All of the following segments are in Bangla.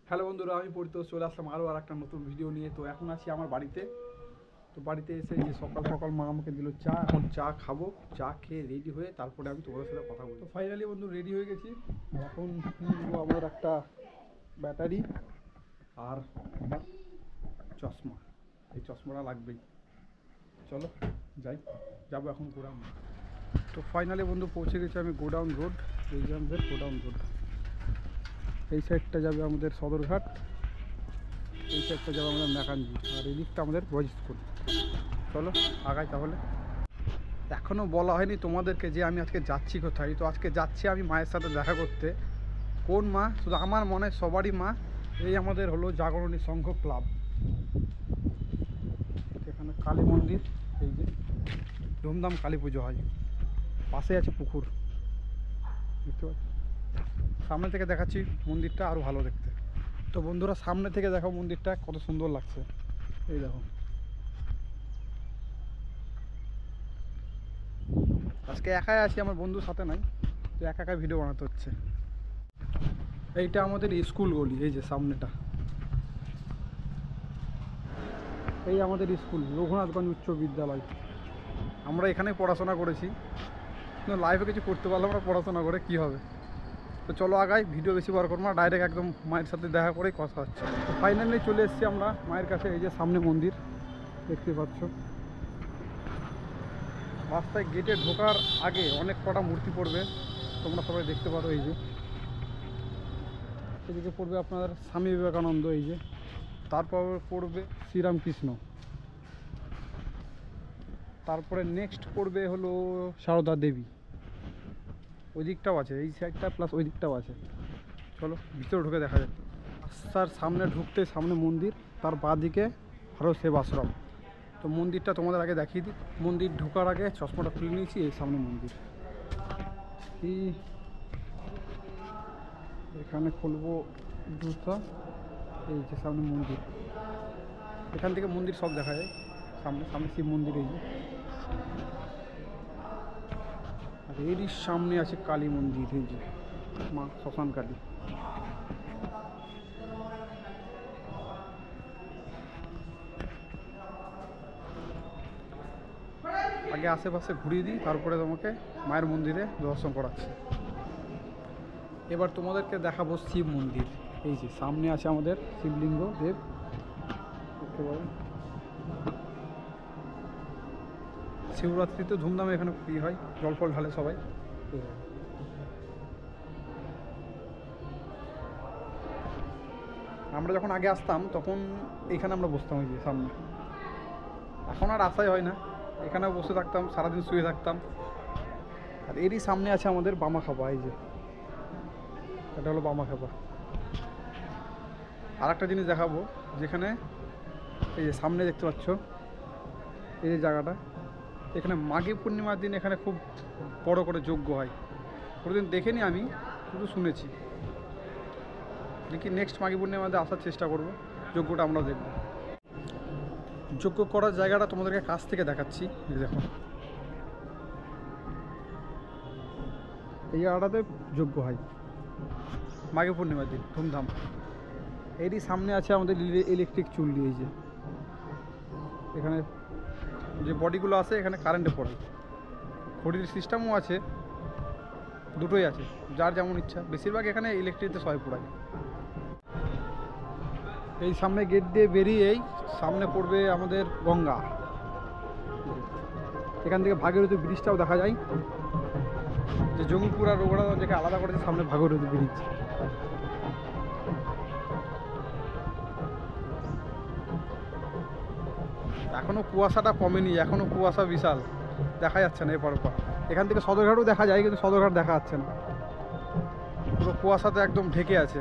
হ্যালো বন্ধুরা, আমি পরিতোষ চলে আসলাম আরও আর একটা নতুন ভিডিও নিয়ে। তো এখন আছি আমার বাড়িতে। তো বাড়িতে এসে যে সকাল সকাল মা আমাকে দিল চা, এখন চা খাবো। চা খেয়ে রেডি হয়ে তারপরে আমি তোমাদের সাথে কথা বলবো। তো ফাইনালি বন্ধু রেডি হয়ে গেছি। এখন নিব আমার একটা ব্যাটারি আর আমার চশমা। এই চশমাটা লাগবেই। চলো যাই, যাবো এখন গোডাউন। তো ফাইনালি বন্ধু পৌঁছে গেছি আমি গোডাউন রোড। এই যে আমাদের গোডাউন রোড। এই সাইডটা যাবে আমাদের সদরঘাট, এই সাইডটা যাবে আমাদের মেকানজি, আর এই দিকটা আমাদের বয়েজ স্কুল। চলো আগাই তাহলে। এখনও বলা হয়নি তোমাদেরকে যে আমি আজকে যাচ্ছি কোথায়। তো আজকে যাচ্ছি আমি মায়ের সাথে দেখা করতে। কোন মা? শুধু আমার মনে সবারই মা। এই আমাদের হলো জাগরণী সংঘ ক্লাব। এখানে কালী মন্দির, এই যে ধুমধাম কালী পুজো হয়। পাশে আছে পুকুর, দেখতে পাচ্ছি। সামনে থেকে দেখাচ্ছি মন্দিরটা, আরও ভালো দেখতে। তো বন্ধুরা সামনে থেকে দেখো মন্দিরটা কত সুন্দর লাগছে। এই দেখো, আজকে একাই আছি, আমার বন্ধুর সাথে নাই। তো একা একা ভিডিও বানাতে হচ্ছে। এইটা আমাদের স্কুল গলি, এই যে সামনেটা, এই আমাদের স্কুল রঘুনাথগঞ্জ উচ্চ বিদ্যালয়। আমরা এখানেই পড়াশোনা করেছি, কিন্তু লাইফে কিছু করতে পারলাম না পড়াশোনা করে, কি হবে। তো চলো আগাই, ভিডিও বেশি বার করবো না, ডাইরেক্ট একদম মায়ের সাথে দেখা করেই কথা হচ্ছে। ফাইনালি চলে এসেছি আমরা মায়ের কাছে। এই যে সামনে মন্দির দেখতে পাচ্ছ। রাস্তায় গেটে ঢোকার আগে অনেক কটা মূর্তি পড়বে, তোমরা সবাই দেখতে পারো। এই যে এদিকে পড়বে আপনার স্বামী বিবেকানন্দ, এই যে তারপর পড়বে শ্রীরামকৃষ্ণ, তারপরে নেক্সট পড়বে হলো সারদা দেবী। ওই দিকটাও আছে, এই সাইডটা প্লাস ওই দিকটাও আছে। চলো ভিতরে ঢুকে দেখা যাক। রাস্তার সামনে ঢুকতে সামনে মন্দির, তার বাঁ দিকে আরও সেবাশ্রম। তো মন্দিরটা তোমাদের আগে দেখিয়ে দিই। মন্দির ঢোকার আগে চশমাটা খুলে নিয়েছি, এই সামনে মন্দির। কি এখানে খুলবো জুতা, এই যে সামনে মন্দির। এখান থেকে মন্দির সব দেখা যায়। সামনে সামনে শিব মন্দির, এই যে। আর এরই সামনে আছে কালী মন্দির, এই যে মা শ্মশান কালী। আগে আশেপাশে ঘুরিয়ে দিই, তারপরে তোমাকে মায়ের মন্দিরে দর্শন করাচ্ছি। এবার তোমাদেরকে দেখাবো শিব মন্দির। এই যে সামনে আছে আমাদের শিবলিঙ্গ দেব, দেখতে পাবেন। শিবরাত্রিতে ধুমধামে এখানে ই হয়, জল ফল ঢালে সবাই। আমরা যখন আগে আসতাম তখন এখানে আমরা বসতাম, ওই যে সামনে। এখন আর আসাই হয় না, এখানেও বসে থাকতাম, সারাদিন শুয়ে থাকতাম। আর এরই সামনে আছে আমাদের বামাখাপা, এই যে এটা হলো বামাখাপা। আর একটা জিনিস দেখাবো, যেখানে এই যে সামনে দেখতে পাচ্ছ এই যে জায়গাটা, এখানে মাঘী পূর্ণিমার দিন এখানে খুব বড় করে যজ্ঞ হয়। কোনোদিন দেখিনি আমি, শুধু শুনেছি। দেখি নেক্সট মাঘী পূর্ণিমাতে আসার চেষ্টা করব, যজ্ঞটা আমরা দেখব। যজ্ঞ করার জায়গাটা তোমাদেরকে কাছ থেকে দেখাচ্ছি। এই দেখো, এই জায়গাটাতে যজ্ঞ হয় মাঘী পূর্ণিমার দিন, ধুমধাম। এরই সামনে আছে আমাদের ইলেকট্রিক চুল্লি। এই যে এখানে যে বডিগুলো আছে এখানে কারেন্টে পড়ে, ঘড়ির সিস্টেমও আছে, দুটোই আছে, যার যেমন ইচ্ছা। বেশিরভাগ এখানে ইলেকট্রিকতে সবাই পোড়ায়। এই সামনে গেট দিয়ে বেরিয়েই সামনে পড়বে আমাদের গঙ্গা। এখান থেকে ভাগীরথী ব্রিজটাও দেখা যায়, যে জঙ্গিপুর আর রোগড়া যেটা আলাদা করেছে, সামনে ভাগীরথী ব্রিজ। এখনও কুয়াশাটা কমেনি, এখনও কুয়াশা বিশাল, দেখা যাচ্ছে না এপার ওপার। এখান থেকে সদরঘাটও দেখা যায়, কিন্তু সদরঘাট দেখা যাচ্ছে না, পুরো কুয়াশাতে একদম ঢেকে আছে।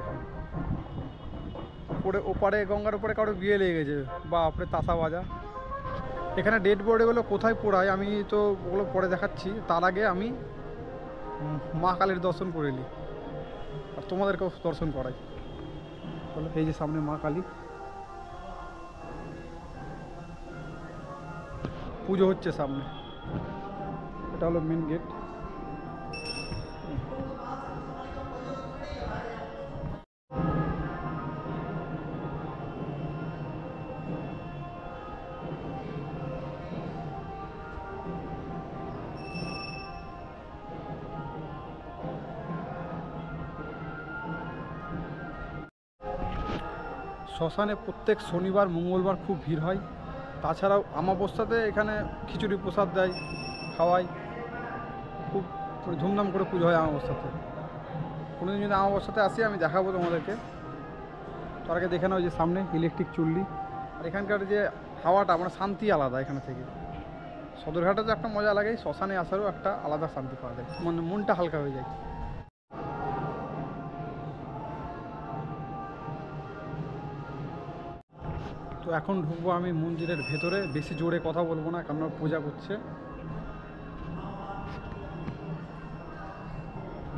উপরে ওপারে গঙ্গার উপরে কারো বিয়ে লেগে গেছে, বাপরে তাসা বাজা। এখানে ডেড বডিগুলো কোথায় পোড়ায় আমি তো ওগুলো পরে দেখাচ্ছি। তার আগে আমি মা কালীর দর্শন করে নিই, আর তোমাদেরকেও দর্শন করাই। বলো, এই যে সামনে মা কালী, পুজো হচ্ছে সামনে। এটা হলো মেন গেট। শ্মশানে প্রত্যেক শনিবার মঙ্গলবার খুব ভিড় হয়। তাছাড়াও অমাবস্যাতে এখানে খিচুড়ি প্রসাদ দেয়, খাওয়ায়, খুব ধুমধাম করে পুজো হয় অমাবস্যাতে। কোনোদিন যদি অমাবস্যাতে আসি আমি দেখাবো তোমাদেরকে। তার আগে দেখে নাও যে সামনে ইলেকট্রিক চুল্লি। আর এখানকার যে হাওয়াটা মানে শান্তি আলাদা এখানে থেকে। সদরঘাটে তো একটা মজা লাগে, শ্মশানে আসারও একটা আলাদা শান্তি পাওয়া যায়, মানে মনটা হালকা হয়ে যায়। তো এখন ঢুকবো আমি মন্দিরের ভেতরে, বেশি জোরে কথা বলবো না কারণ পূজা করছে।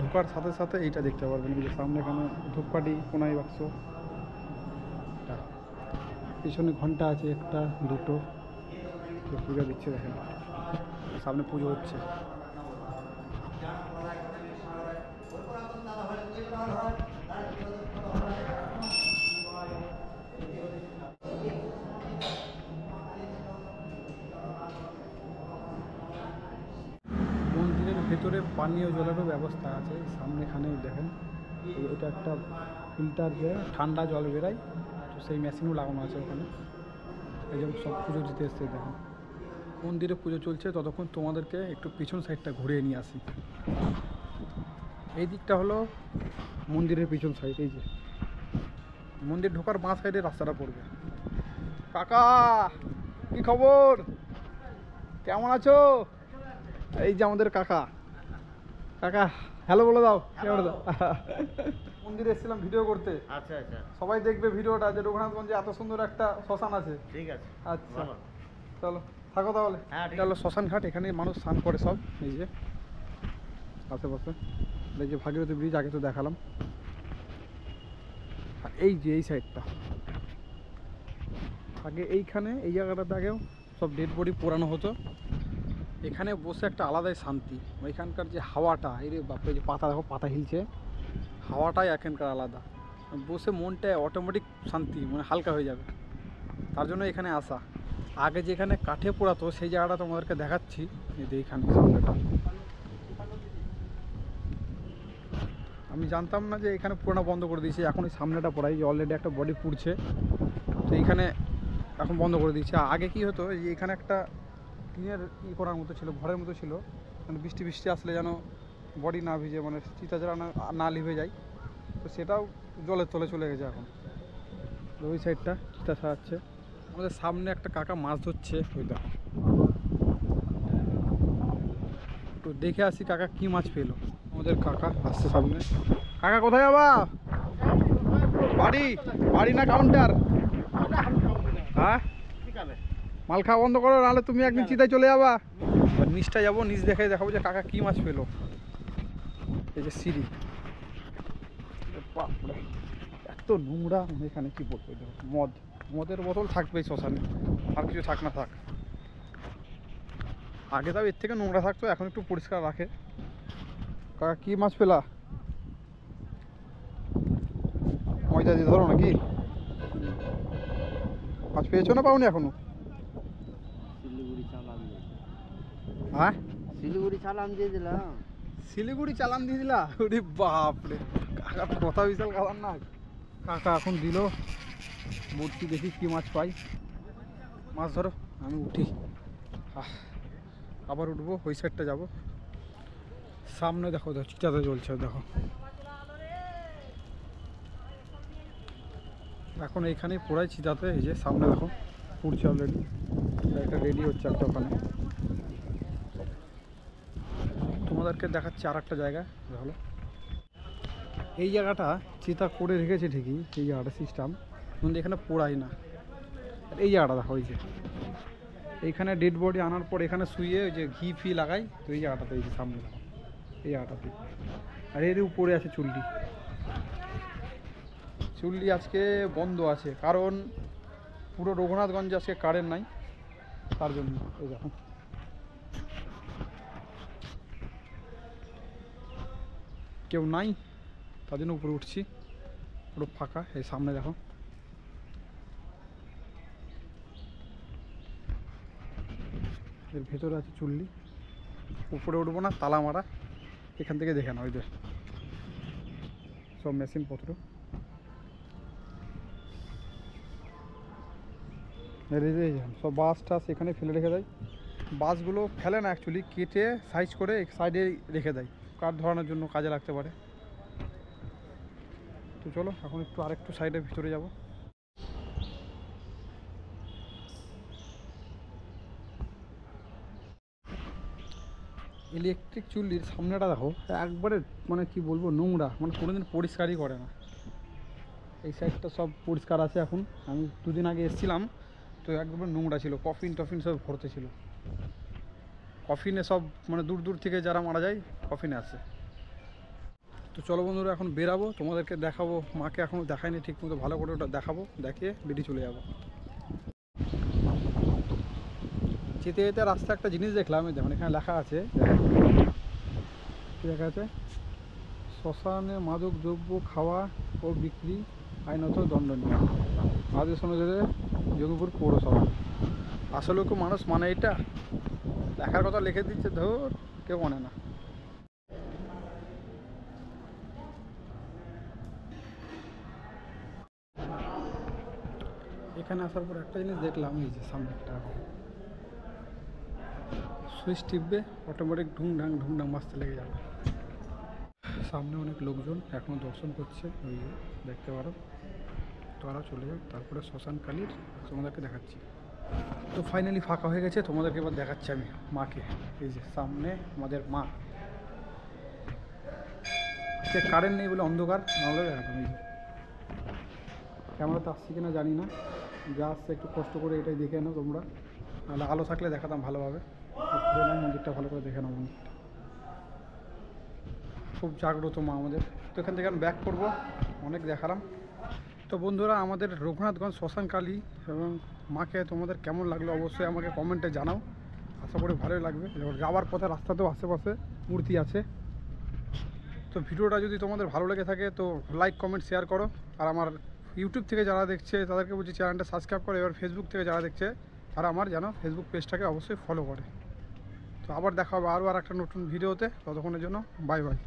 ঢোকার সাথে সাথে এইটা দেখতে পারবেন যে সামনে এখানে ধূপকাঠি, কোনাই বাক্স, পিছনে ঘন্টা আছে একটা দুটো, পূজা দিচ্ছে দেখেন, সামনে পুজো হচ্ছে। মন্দিরের ভেতরে পানীয় জলেরও ব্যবস্থা আছে, সামনে এখানে দেখেন এটা একটা ফিল্টার, যে ঠান্ডা জল বেরায়, তো সেই মেশিনও লাগানো আছে ওখানে। এই জন্য সব পুজো দিতে এসছে দেখেন। মন্দিরে পুজো চলছে, ততক্ষণ তোমাদেরকে একটু পিছন সাইডটা ঘুরিয়ে নিয়ে আসি। এই দিকটা হলো মন্দিরের পিছন সাইড, এই যে মন্দির ঢোকার বাঁ সাইডে রাস্তাটা পড়বে। কাকা কি খবর, কেমন আছো? এই যে আমাদের কাকা, কাকা হ্যালো বলে দাও। মন্দিরে এসেছিলাম ভিডিও করতে। আচ্ছা আচ্ছা, সবাই দেখবে ভিডিওটা যে রঘুনাথগঞ্জে এত সুন্দর একটা শ্মশান আছে। ঠিক আছে, আচ্ছা চলো থাকো তাহলে। হ্যাঁ ঠিক চলো শ্মশান ঘাট, এখানে মানুষ স্নান করে সব। এই যে আশেপাশে এই যে ভাগীরথী ব্রিজ আগে তো দেখালাম। আর এই যে এই সাইডটা আগে, এইখানে এই জায়গাটাতে আগেও সব ডেড বডি পোড়ানো হতো। এখানে বসে একটা আলাদাই শান্তি, এখানকার যে হাওয়াটা, এই রে বাপরে, যে পাতা দেখো পাতা হিলছে, হাওয়াটাই এখানকার আলাদা। বসে মনটা অটোমেটিক শান্তি, মানে হালকা হয়ে যাবে, তার জন্য এখানে আসা। আগে যেখানে কাঠে পোড়াতো সেই জায়গাটা তোমাদেরকে দেখাচ্ছি, এই যে এইখানে সামনেটা। আমি জানতাম না যে এখানে পোড়ানো বন্ধ করে দিয়েছে, এখন এই সামনেটা পোড়াই, যে অলরেডি একটা বডি পুড়ছে, তো এইখানে এখন বন্ধ করে দিয়েছে। আগে কি হতো, যে এখানে একটা টিনের করার মতো ছিল, ঘরের মতো ছিল, মানে বৃষ্টি বৃষ্টি আসলে যেন বডি না ভিজে, মানে চিতা জ্বালা না লিভে যায়, তো সেটাও জলের তলে চলে গেছে এখন। ওই সাইডটা চিতা সারাচ্ছে। আমাদের সামনে একটা কাকা মাছ ধরছে, ওই দেখো, একটু দেখে আসি কাকা কি মাছ পেলো। আমাদের কাকা আসছে সামনে। কাকা কোথায় যাবা? বাড়ি? বাড়ি না কাউন্টার? হ্যাঁ মাল খাওয়া বন্ধ করো, নাহলে তুমি একদিন চিতায় চলে যাবা। নিচটা যাবো, নিচ দেখে দেখাবো যে কাকা কি মাছ পেলো। এই যে সিঁড়ি, এত নোংরা, এখানে কি বলবো, মদের বোতল থাকবেই শ্মশানে, আর কিছু থাক না থাক। আগে তাও এর থেকে নোংরা থাকতো, এখন একটু পরিষ্কার রাখে। কাকা কি মাছ পেলা? ময়দা দিয়ে ধরো নাকি? মাছ পেয়েছো না পাওনি এখনো? হ্যাঁ শিলিগুড়ি চালান দিয়ে দিলাম। শিলিগুড়ি চালান দিয়ে দিলা? ওরে বাপরে, কাকার কথা বিশাল খতরনাক। কাকা এখন দিল বড়শি, দেখি কি মাছ পাই। মাছ ধরো, আমি উঠি। আবার উঠবো, ওই সাইডটা যাবো। সামনে দেখো দেখো চিতাতে চলছে, দেখো এখন এইখানেই পোড়াই চিতাতে। এই যে সামনে দেখো পুড়ছে অলরেডি, একটা রেডি হচ্ছে একটা ওখানে। তোমাদেরকে দেখাচ্ছি আর একটা জায়গা হলো, এই জায়গাটা চিতা করে রেখেছে ঠিকই, এই জায়গাটা সিস্টেম, কিন্তু এখানে পোড়াই না। এই জায়গাটা দেখো, এই যে এইখানে ডেড বডি আনার পর এখানে শুয়ে ওই যে ঘি ফি লাগাই, তো এই জায়গাটাতে, এই যে সামনে দেখো এই জায়গাটাতে। আর এর উপরে আছে চুল্লি। চুল্লি আজকে বন্ধ আছে, কারণ পুরো রঘুনাথগঞ্জে আজকে কারেন্ট নাই, তার জন্য। এই দেখো কেউ নাই, তার জন্য উপরে উঠছি, পুরো ফাঁকা। এই সামনে দেখো, এর ভেতরে আছে চুল্লি। উপরে উঠবো না, তালা মারা, এখান থেকে দেখে না, ওই যে সব মেশিনপত্র। সব বাস টাস এখানে ফেলে রেখে দেয়। বাসগুলো ফেলে না অ্যাকচুয়ালি, কেটে সাইজ করে সাইডে রেখে দেয়, কাঠ ধরানোর জন্য কাজে লাগতে পারে। তো চলো এখন একটু আরেকটু সাইডের ভিতরে যাব। ইলেকট্রিক চুল্লির সামনেটা দেখো একবারে মানে কি বলবো নোংরা, মানে কোনোদিন পরিষ্কারই করে না। এই সাইডটা সব পরিষ্কার আছে এখন, আমি দুদিন আগে এসেছিলাম তো একদম নোংরা ছিল, কফিন টফিন সব ভরতে ছিল। কফিনে সব মানে দূর দূর থেকে যারা মারা যায় কফিনে আসে। তো চলো বন্ধুরা এখন বেরাবো, তোমাদেরকে দেখাবো, মাকে এখনও দেখায়নি ঠিক মতো, ভালো করে ওটা দেখাবো, দেখিয়ে বেরিয়ে চলে যাবো। যেতে যেতে রাস্তা একটা জিনিস দেখলাম, এই দেখুন এখানে লেখা আছে, কি লেখা আছে, শ্মশানে মাদক দ্রব্য খাওয়া ও বিক্রি আইনত দণ্ডনীয়, আদেশ অনুযায়ী যোগীপুর পৌরসভা। আসলেও কেউ মানুষ মানে এটা, লেখার কথা লিখে দিচ্ছে, ধর কেউ মানে না। এখানে আসার পর একটা জিনিস দেখলাম, এই যে সামনে একটা সুইচ টিপবে অটোমেটিক ঢুংঢাং বাজতে লেগে যাবে। সামনে অনেক লোকজন এখনও দর্শন করছে, ওই যে দেখতে পারো। তোরা চলে যাও, তারপরে শ্মশান কালীর তোমাদেরকে দেখাচ্ছি। তো ফাইনালি ফাঁকা হয়ে গেছে, তোমাদেরকে এবার দেখাচ্ছি আমি মাকে। এই যে সামনে আমাদের মা, আজকে কারেন্ট নেই বলে অন্ধকার, নাহলে দেখাতাম। এই যে ক্যামেরাতে আসছি কিনা জানি না, যা আসছে একটু কষ্ট করে এটাই দেখে নাও তোমরা, নাহলে আলো থাকলে দেখাতাম ভালোভাবে। মন্দিরটা ভালো করে দেখে নাও, মন্দিরটা খুব জাগ্রত মা আমাদের। তো এখান থেকে আমি ব্যাক করবো, অনেক দেখালাম। তো বন্ধুরা আমাদের রঘুনাথগঞ্জ শ্মশান কালী এবং মাকে তোমাদের কেমন লাগলো অবশ্যই আমাকে কমেন্টে জানাও, আশা করি ভালোই লাগবে। যাওয়ার পথে রাস্তাতেও আশেপাশে মূর্তি আছে। তো ভিডিওটা যদি তোমাদের ভালো লেগে থাকে তো লাইক কমেন্ট শেয়ার করো। আর আমার ইউটিউব থেকে যারা দেখছে তাদেরকে বলছি চ্যানেলটা সাবস্ক্রাইব করে, এবার ফেসবুক থেকে যারা দেখছে তারা আমার যেন ফেসবুক পেজটাকে অবশ্যই ফলো করে। তো আবার দেখা হবে আরও একটা নতুন ভিডিওতে, ততক্ষণের জন্য বাই বাই।